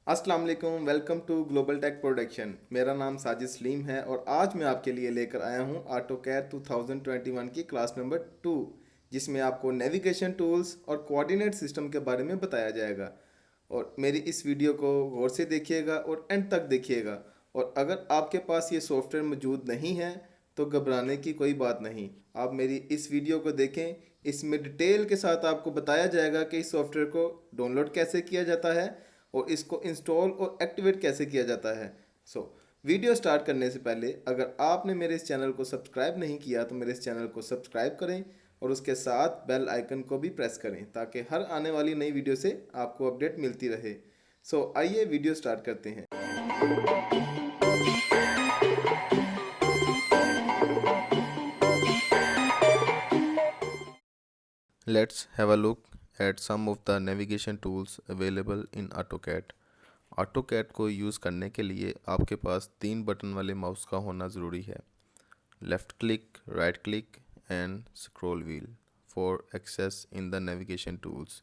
अस्सलाम वालेकुम, welcome to global tech production. मेरा नाम साजिद सलीम है और आज मैं आपके लिए लेकर आया हूँ ऑटोकैड 2021 की क्लास नंबर 2, जिसमें आपको नेविगेशन टूल्स और कोऑर्डिनेट सिस्टम के बारे में बताया जाएगा। और मेरी इस वीडियो को गौर से देखिएगा और एंड तक देखिएगा। और अगर आपके पास ये सॉफ्टवेयर मौजूद नहीं है तो घबराने की कोई बात नहीं, आप मेरी इस वीडियो को देखें। इसमें डिटेल के साथ आपको बताया जाएगा कि इस सॉफ्टवेयर को डाउनलोड कैसे किया जाता है और इसको इंस्टॉल और एक्टिवेट कैसे किया जाता है। वीडियो स्टार्ट करने से पहले अगर आपने मेरे इस चैनल को सब्सक्राइब नहीं किया तो मेरे इस चैनल को सब्सक्राइब करें और उसके साथ बेल आइकन को भी प्रेस करें ताकि हर आने वाली नई वीडियो से आपको अपडेट मिलती रहे। आइए वीडियो स्टार्ट करते हैं। Let's have a look at some of the navigation tools available in AutoCAD। AutoCAD को यूज़ करने के लिए आपके पास 3 बटन वाले माउस का होना ज़रूरी है। Left click, right click and scroll wheel for access in the navigation tools.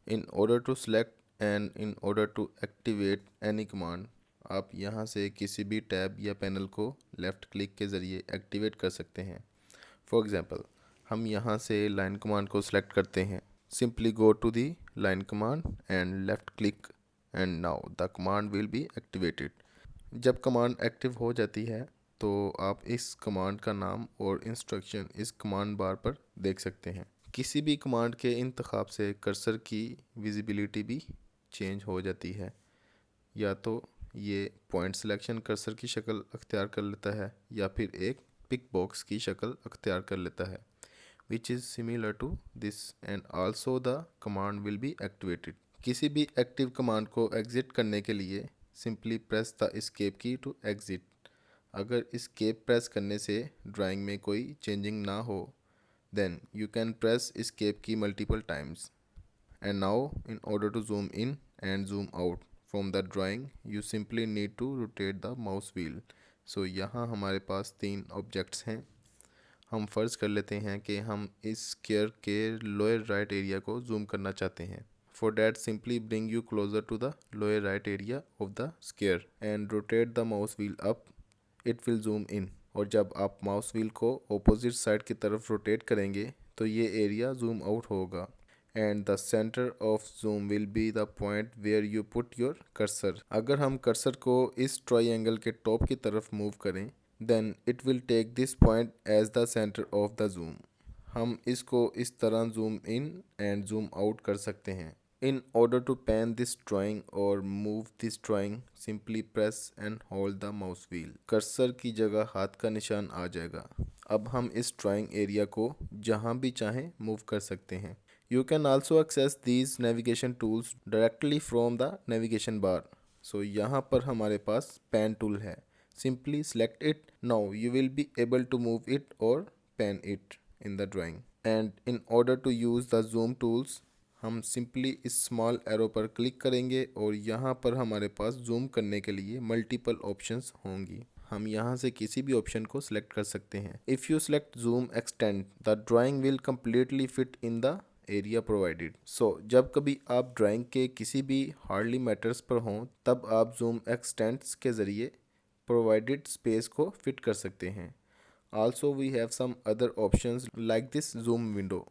In order to select and in order to activate any command, आप यहाँ से किसी भी टैब या पैनल को लेफ़्ट क्लिक के ज़रिए एक्टिवेट कर सकते हैं। फॉर एग्ज़ाम्पल, हम यहाँ से लाइन कमांड को सिलेक्ट करते हैं। Simply go to the line command and left click and now the command will be activated. जब कमांड एक्टिव हो जाती है तो आप इस कमांड का नाम और इंस्ट्रक्शन इस कमांड बार पर देख सकते हैं। किसी भी कमांड के इंतखाब से कर्सर की विजिबिलिटी भी चेंज हो जाती है। या तो ये पॉइंट सिलेक्शन कर्सर की शक्ल अख्तियार कर लेता है या फिर एक पिक बॉक्स की शक्ल अख्तियार कर लेता है, which is similar to this and also the command will be activated. किसी भी एक्टिव कमांड को एग्ज़िट करने के लिए simply press the escape key to exit. अगर एस्केप प्रेस करने से ड्राइंग में कोई चेंजिंग ना हो, then you can press escape key multiple times. And now, in order to zoom in and zoom out from the drawing, you simply need to rotate the mouse wheel. यहाँ हमारे पास 3 objects हैं। हम फ़र्ज़ कर लेते हैं कि हम इस स्क्वायर के लोअर राइट एरिया को जूम करना चाहते हैं। For that, simply bring you closer to the lower right area of the square and rotate the mouse wheel up. It will zoom in. और जब आप माउस व्हील को opposite side की तरफ रोटेट करेंगे तो ये एरिया जूम आउट होगा। And the centre of zoom will be the point where you put your cursor. अगर हम कर्सर को इस ट्रायंगल के टॉप की तरफ मूव करें, then it will take this point as the centre of the zoom. हम इसको इस तरह zoom in and zoom out कर सकते हैं। In order to pan this drawing और move this drawing, simply press and hold the mouse wheel. Cursor की जगह हाथ का निशान आ जाएगा। अब हम इस ड्राइंग एरिया को जहाँ भी चाहें मूव कर सकते हैं। You can also access these navigation tools directly from the navigation bar. यहाँ पर हमारे पास pan tool है। Simply select it. Now you will be able to move it or pan it in the drawing. And in order to use the zoom tools, हम simply इस small arrow पर click करेंगे और यहाँ पर हमारे पास zoom करने के लिए multiple options होंगी। हम यहाँ से किसी भी ऑप्शन को सिलेक्ट कर सकते हैं। If you select zoom extend, the drawing will completely fit in the area provided. जब कभी आप ड्राइंग के किसी भी हार्डली मैटर्स पर हों तब आप जूम एक्सटेंट्स के ज़रिए प्रोवाइडेड स्पेस को फिट कर सकते हैं। Also we have some other options like this zoom window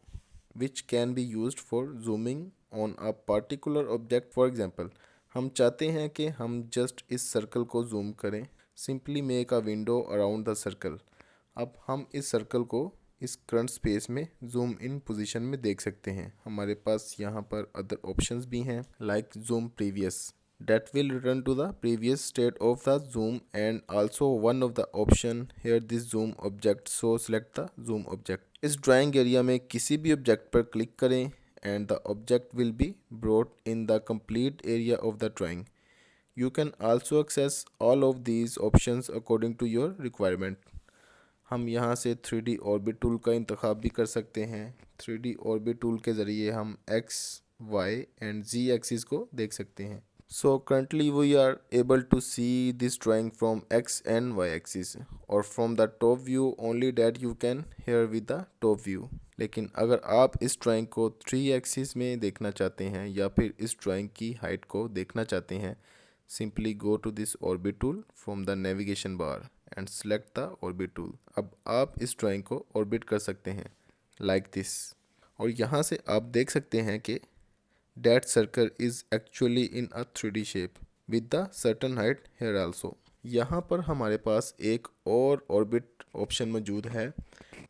which can be used for zooming on a particular object. For example, हम चाहते हैं कि हम जस्ट इस सर्कल को जूम करें। Simply make a window around the circle. अब हम इस सर्कल को इस करंट स्पेस में जूम इन पोजीशन में देख सकते हैं। हमारे पास यहाँ पर अदर ऑप्शंस भी हैं like zoom previous, that will return to the previous state of the zoom, and also one of the option here this zoom object, so select the zoom object। इस ड्राइंग एरिया में किसी भी object पर click करें and the object will be brought in the complete area of the drawing। You can also access all of these options according to your requirement। हम यहाँ से 3D orbit tool का इंतखाब भी कर सकते हैं। 3D ऑर्बिट टूल के ज़रिए हम X, Y and Z axis को देख सकते हैं। Currently we are able to see this drawing from X and Y axis or from the top view only, that you can here with the top view। लेकिन अगर आप इस drawing को 3 axis में देखना चाहते हैं या फिर इस ड्राइंग की हाइट को देखना चाहते हैं, simply go to this orbit tool from the navigation bar and select the orbit tool. अब आप इस ड्राइंग को ऑर्बिट कर सकते हैं लाइक दिस, और यहाँ से आप देख सकते हैं कि that circle is actually in a 3D shape with the certain height here also। यहाँ पर हमारे पास एक और ऑर्बिट ऑप्शन मौजूद है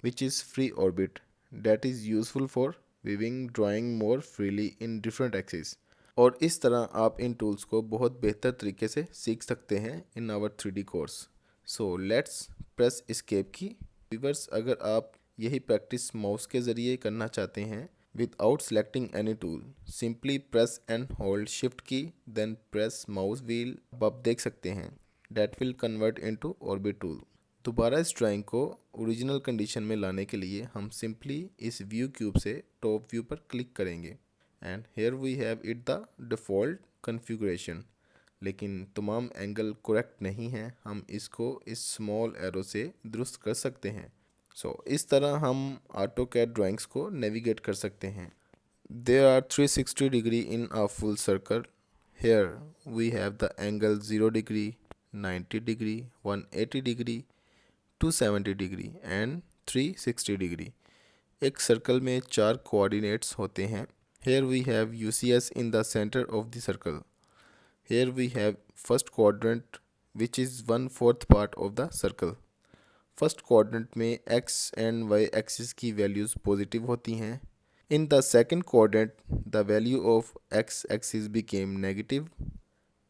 which is free orbit that is useful for viewing drawing more freely in different axes। और इस तरह आप इन टूल्स को बहुत बेहतर तरीके से सीख सकते हैं in our 3D course. So let's press escape key. Viewers, अगर आप यही प्रैक्टिस माउस के ज़रिए करना चाहते हैं without selecting any tool, simply press and hold shift key then press mouse wheel। अब आप देख सकते हैं that will convert into orbit tool। दोबारा इस ड्राइंग को ओरिजिनल कंडीशन में लाने के लिए हम सिंपली इस व्यू क्यूब से टॉप व्यू पर क्लिक करेंगे and here we have it the default configuration. लेकिन तमाम एंगल करेक्ट नहीं हैं, हम इसको इस स्मॉल एरो से दुरुस्त कर सकते हैं। इस तरह हम AutoCAD ड्राइंग्स को नेविगेट कर सकते हैं। There are 360 degree in a full circle। Here we have the angle 0 degree, 90 degree, 180 degree, 270 degree and 360 degree। एक सर्कल में 4 कोऑर्डिनेट्स होते हैं। Here we have UCS in the center of the circle। Here we have first quadrant which is 1/4 part of the circle। First quadrant में x and y axis की values positive होती हैं। In the second quadrant the value of x axis became negative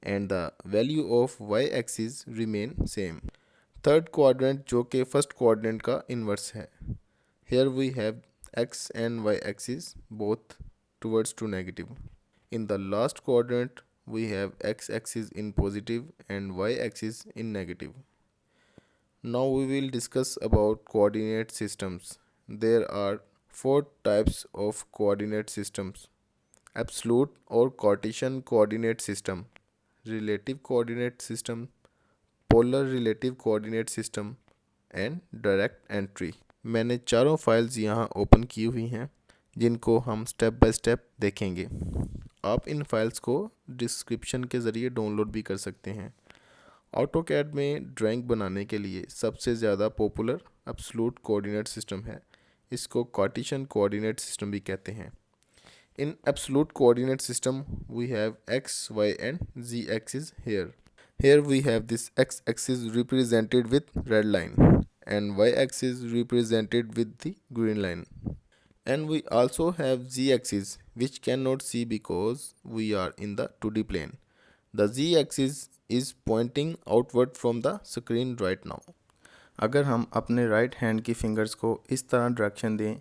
and the value of y axis remain same. Third quadrant जो कि first quadrant का inverse है। Here we have x and y axis both towards to negative. In the last quadrant we have x axis in positive and y axis in negative. Now we will discuss about coordinate systems। There are 4 types of coordinate systems: absolute or Cartesian coordinate system, relative coordinate system, polar relative coordinate system and direct entry। मैंने चारों files यहाँ open की हुई हैं जिनको हम step by step देखेंगे। आप इन फाइल्स को डिस्क्रिप्शन के ज़रिए डाउनलोड भी कर सकते हैं। AutoCAD में ड्राइंग बनाने के लिए सबसे ज़्यादा पॉपुलर एब्सोल्यूट कोऑर्डिनेट सिस्टम है। इसको कार्टेशियन कोऑर्डिनेट सिस्टम भी कहते हैं। In absolute coordinate system we have x, y and z axis here। Here we have this x axis represented with red line and y axis represented with the green line। And we also have z axis which cannot see because we are in the 2D plane। The z axis is pointing outward from the screen right now। अगर हम अपने right hand की fingers को इस तरह direction दें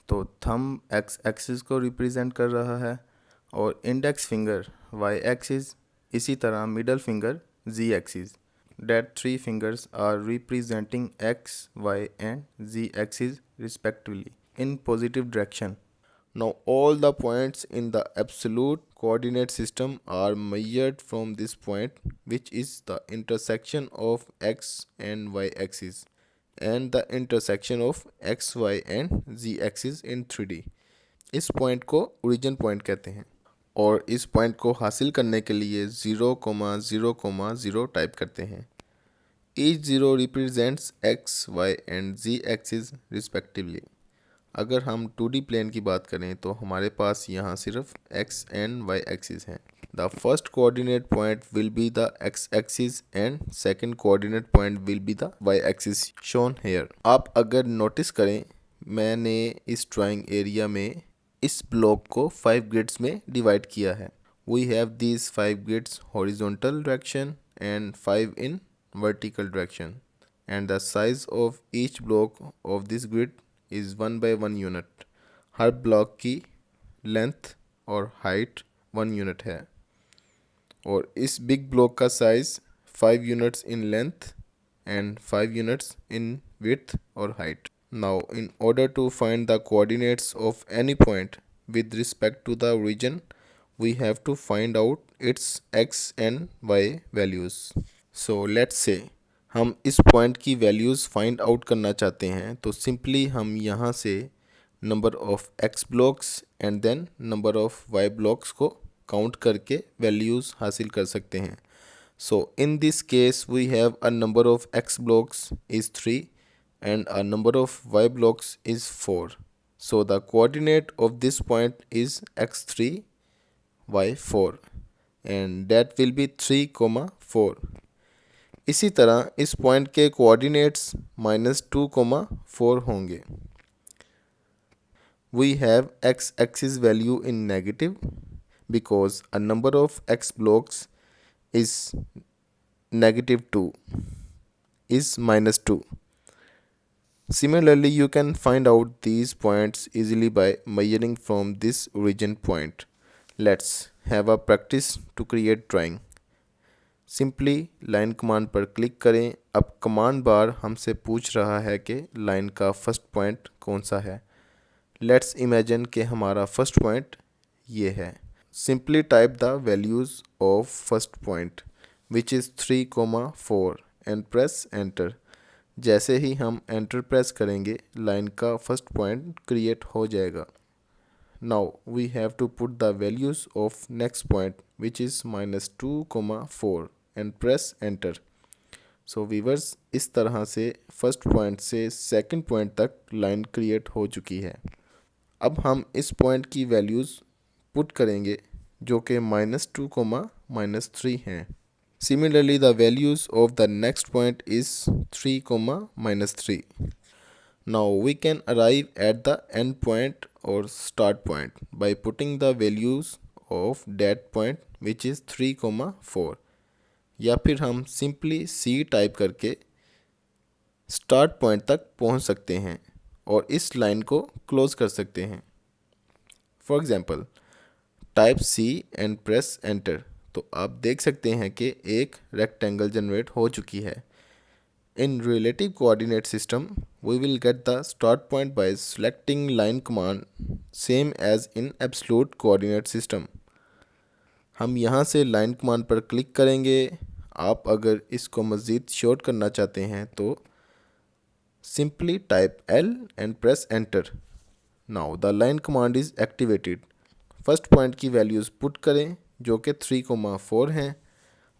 तो thumb x axis को रिप्रेजेंट कर रहा है और इंडेक्स फिंगर वाई एक्सिस, इसी तरह middle finger Z axis. That 3 fingers are representing x, y and z axis respectively in positive direction। Now all the points in the absolute coordinate system are measured from this point which is the intersection of x and y axis and the intersection of x, y and z axis in 3D। इस point को origin point कहते हैं और इस point को हासिल करने के लिए 0,0,0 टाइप करते हैं। Each 0 represents x, y and z axis respectively। अगर हम 2D प्लेन की बात करें तो हमारे पास यहाँ सिर्फ x एंड y एक्सिस हैं। The first coordinate point will be the x axis and second coordinate point will be the y axis shown here. आप अगर नोटिस करें, मैंने इस ड्राइंग एरिया में इस ब्लॉक को 5 ग्रिड्स में डिवाइड किया है। We have these 5 grids horizontal direction and 5 in vertical direction and the size of each block of this grid is 1 by 1 unit. हर ब्लॉक की लेंथ और हाइट 1 यूनिट है और इस बिग ब्लॉक का size 5 units in length and 5 units in width और height. Now in order to find the coordinates of any point with respect to the reason we have to find out its x and y values. So let's say हम इस point की values find out करना चाहते हैं तो simply हम यहाँ से number of X blocks and then number of Y blocks को काउंट करके वैल्यूज़ हासिल कर सकते हैं. So in this case we have a number of x blocks is 3 and a number of y blocks is 4. So the coordinate of this point is x3 y4 and that will be 3, 4. इसी तरह इस point के coordinates -2, 4 होंगे. We have x axis value in negative because a number of x blocks is -2 is -2. Similarly, you can find out these points easily by measuring from this origin point. Let's have a practice to create drawing. Simply line command पर click करें. अब command बार हमसे पूछ रहा है कि line का first point कौन सा है. लेट्स इमेजिन कि हमारा फर्स्ट पॉइंट ये है. Simply type the values of first point which is 3, 4 and press enter. जैसे ही हम एंटर प्रेस करेंगे लाइन का फर्स्ट पॉइंट क्रिएट हो जाएगा. Now we have to put the values of next point which is -2, 4 and press enter. So viewers, इस तरह से first point से सेकंड पॉइंट तक लाइन क्रिएट हो चुकी है. अब हम इस पॉइंट की वैल्यूज़ पुट करेंगे जो कि -2, -3 हैं. Similarly, the values of the next point is 3, -3. Now we can arrive at the end point or start point by putting the values of that point which is 3, 4. या फिर हम simply C type करके start point तक पहुंच सकते हैं और इस लाइन को क्लोज कर सकते हैं. For example type C and press enter. तो आप देख सकते हैं कि एक रेक्टेंगल जनरेट हो चुकी है. In relative coordinate system we will get the start point by selecting line command same as in absolute coordinate system. हम यहाँ से लाइन कमांड पर क्लिक करेंगे. आप अगर इसको मज़ीद शॉर्ट करना चाहते हैं तो simply type L and press enter. Now the line command is activated. First point की वैल्यूज़ पुट करें जो कि 3, 4 हैं.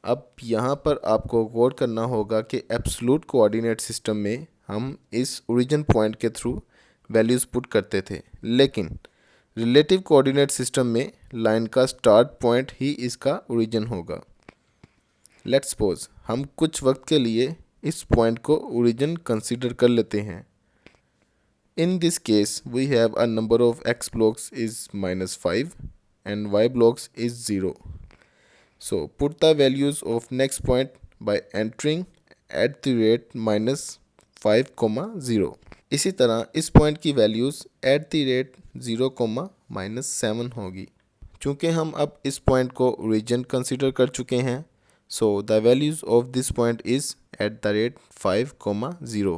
अब यहाँ पर आपको गौर करना होगा कि एब्सोल्यूट कोऑर्डिनेट सिस्टम में हम इस ओरिजिन पॉइंट के थ्रू वैल्यूज़ पुट करते थे, लेकिन रिलेटिव कोऑर्डिनेट सिस्टम में लाइन का स्टार्ट पॉइंट ही इसका ओरिजिन होगा. लेट्स सपोज हम कुछ वक्त के लिए इस पॉइंट को ओरिजिन कंसीडर कर लेते हैं. In this case, we have a number of x blocks is -5 and y blocks is 0. So put the values of next point by entering @-5, 0. इसी तरह इस पॉइंट की वैल्यूज़ @0, -7 होगी. चूँकि हम अब इस पॉइंट को ओरिजिन कंसीडर कर चुके हैं, so the values of this point is @5, 0.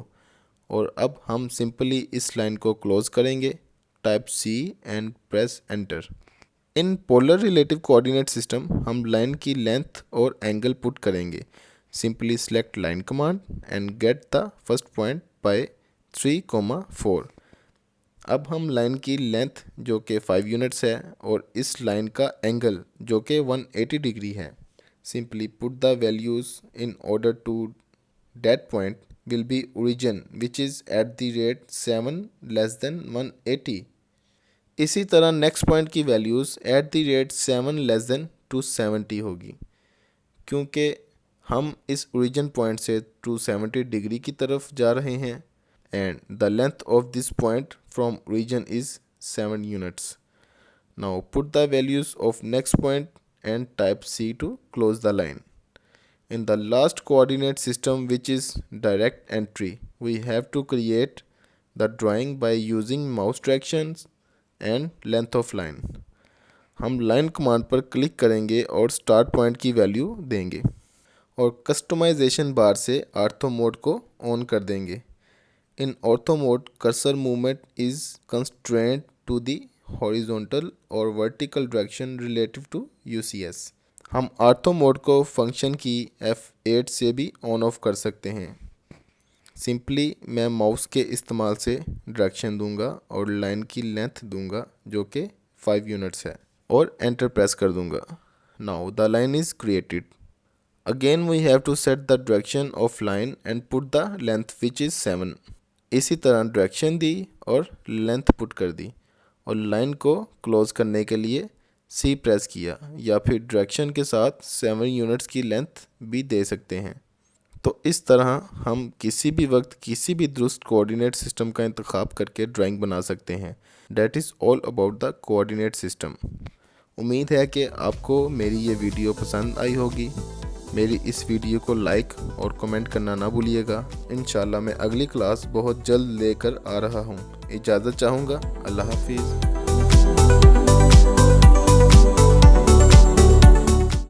और अब हम सिंपली इस लाइन को क्लोज करेंगे. Type C and press enter. In polar relative coordinate system हम लाइन की लेंथ और एंगल पुट करेंगे. Simply select line command and get the first point by 3, 4. अब हम लाइन की लेंथ जो कि 5 यूनिट्स है और इस लाइन का एंगल जो कि 180 डिग्री है, simply put the values in order to that point will be origin which is @7 less than 180. इसी तरह नेक्स्ट पॉइंट की वैल्यूज़ @7 less than 270 होगी, क्योंकि हम इस ओरिजिन पॉइंट से 270 डिग्री की तरफ जा रहे हैं and the length of this point from origin is 7 units. Now put the values of next point and type C to close the line. In the last coordinate system which is direct entry, we have to create the drawing by using mouse directions and length of line. हम line command पर click करेंगे और start point की value देंगे और customization बार से ortho mode को on कर देंगे. In ortho mode cursor movement is constraint to the horizontal और vertical direction relative to UCS. हम ऑर्थो मोड को फंक्शन की F8 से भी ऑन ऑफ कर सकते हैं. सिंपली मैं माउस के इस्तेमाल से डायरेक्शन दूंगा और लाइन की लेंथ दूंगा जो कि 5 यूनिट्स है और एंटर प्रेस कर दूंगा। Now the line is created. Again we have to set the direction of line and put the length which is 7। इसी तरह डायरेक्शन दी और लेंथ पुट कर दी और लाइन को क्लोज करने के लिए सी प्रेस किया, या फिर डायरेक्शन के साथ 7 यूनिट्स की लेंथ भी दे सकते हैं। तो इस तरह हम किसी भी वक्त किसी भी दुरुस्त कोऑर्डिनेट सिस्टम का इंतखाब करके ड्राइंग बना सकते हैं। That is all about the coordinate system. उम्मीद है कि आपको मेरी ये वीडियो पसंद आई होगी। मेरी इस वीडियो को लाइक और कमेंट करना ना भूलिएगा। इंशाल्लाह मैं अगली क्लास बहुत जल्द लेकर आ रहा हूँ। इजाज़त चाहूँगा। अल्लाह हाफिज़।